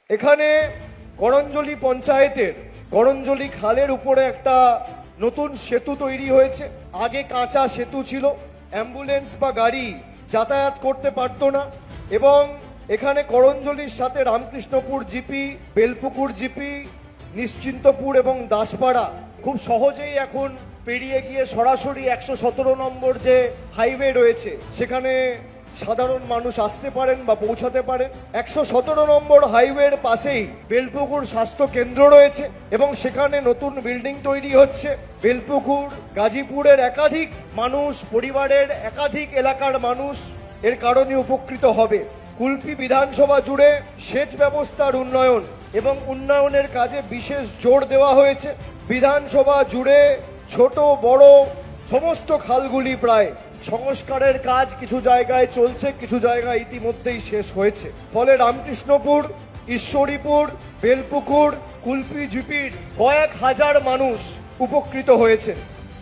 এখানে করঞ্জলি পঞ্চায়েতের করঞ্জলি খালের উপরে একটা নতুন সেতু তৈরি হয়েছে। আগে কাঁচা সেতু ছিল, অ্যাম্বুলেন্স বা গাড়ি যাতায়াত করতে পারতো না, এবং এখানে করঞ্জলির সাথে রামকৃষ্ণপুর জিপি, বেলপুকুর জিপি, নিশ্চিন্তপুর এবং দাসপাড়া খুব সহজেই এখন পেরিয়ে গিয়ে সরাসরি 117 নম্বর যে হাইওয়ে রয়েছে সেখানে সাধারণ মানুষ আসতে পারেন বা পৌঁছাতে পারেন। 117 নম্বর হাইওয়ের পাশেই বেলপুকুর স্বাস্থ্য কেন্দ্র রয়েছে এবং সেখানে নতুন বিল্ডিং তৈরি হচ্ছে। বেলপুকুর, গাজীপুরের একাধিক মানুষ, পরিবারের একাধিক এলাকার মানুষ এর কারণে উপকৃত হবে। কুলপি বিধানসভা জুড়ে সেচ ব্যবস্থার উন্নয়ন এবং উন্নয়নের কাজে বিশেষ জোর দেওয়া হয়েছে। বিধানসভা জুড়ে ছোট বড় সমস্ত খালগুলি প্রায় সংস্কারের কাজ কিছু জায়গায় চলছে, কিছু জায়গায় ইতিমধ্যেই শেষ হয়েছে। ফলে রামকৃষ্ণপুর, ঈশ্বরীপুর, বেলপুকুর, কুলপি জিপির কয়েক হাজার মানুষ উপকৃত হয়েছে।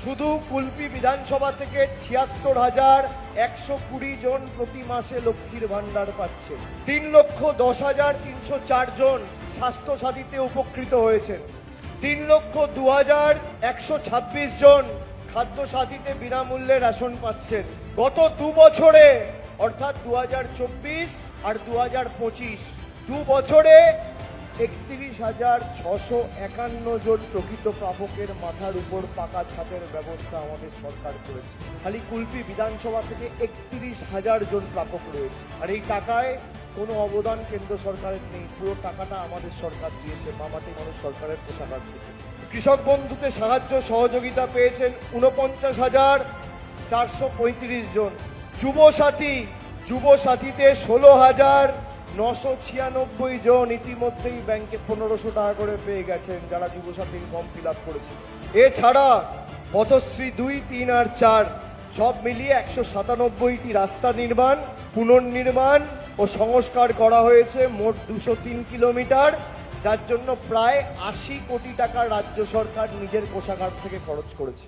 শুধু কুলপি বিধানসভা থেকে ৭৬,১২০ জন প্রতি মাসে লক্ষ্মীর ভান্ডার পাচ্ছে। ৩,১০,৩০৪ জন স্বাস্থ্যসাথীতে উপকৃত হয়েছেন। ৩,০২,১২৬ জন খাদ্য সাথীতে বিনামূল্যে রেশন পাচ্ছেন। গত 2 বছরে অর্থাৎ 2024 আর 2025 2 বছরে ৩১,৬৫১ জন প্রকৃত প্রাপকের মাথার উপর পাকা ছাদের ব্যবস্থা আমাদের সরকার করেছে। খালি কুলপি বিধানসভা থেকে ৩১,০০০ জন প্রাপক রয়েছে। আর এই টাকায় কোনো অবদান কেন্দ্র সরকারের নেই, পুরো টাকাটা আমাদের সরকার দিয়েছে মামাটি মানুষ সরকারের কোষাগার থেকে। কৃষক বন্ধুতে সাহায্য সহযোগিতা পেয়েছেন ৪৯,৪৩৫ জন। যুবসাথীতে ১৬,৯৯৬ জন ইতিমধ্যেই ব্যাংকে ১৫০০ টাকা করে পেয়ে গেছেন যারা যুবসাথীর ফর্ম ফিল আপ করেছেন। এছাড়া পথশ্রী ২, ৩ আর ৪ সব মিলিয়ে ১৯৭টি রাস্তা নির্মাণ, পুনর্নির্মাণ ও সংস্কার করা হয়েছে মোট ২০৩ কিলোমিটার, যার জন্য প্রায় ৮০ কোটি টাকা রাজ্য সরকার নিজের কোষাগার থেকে খরচ করেছে।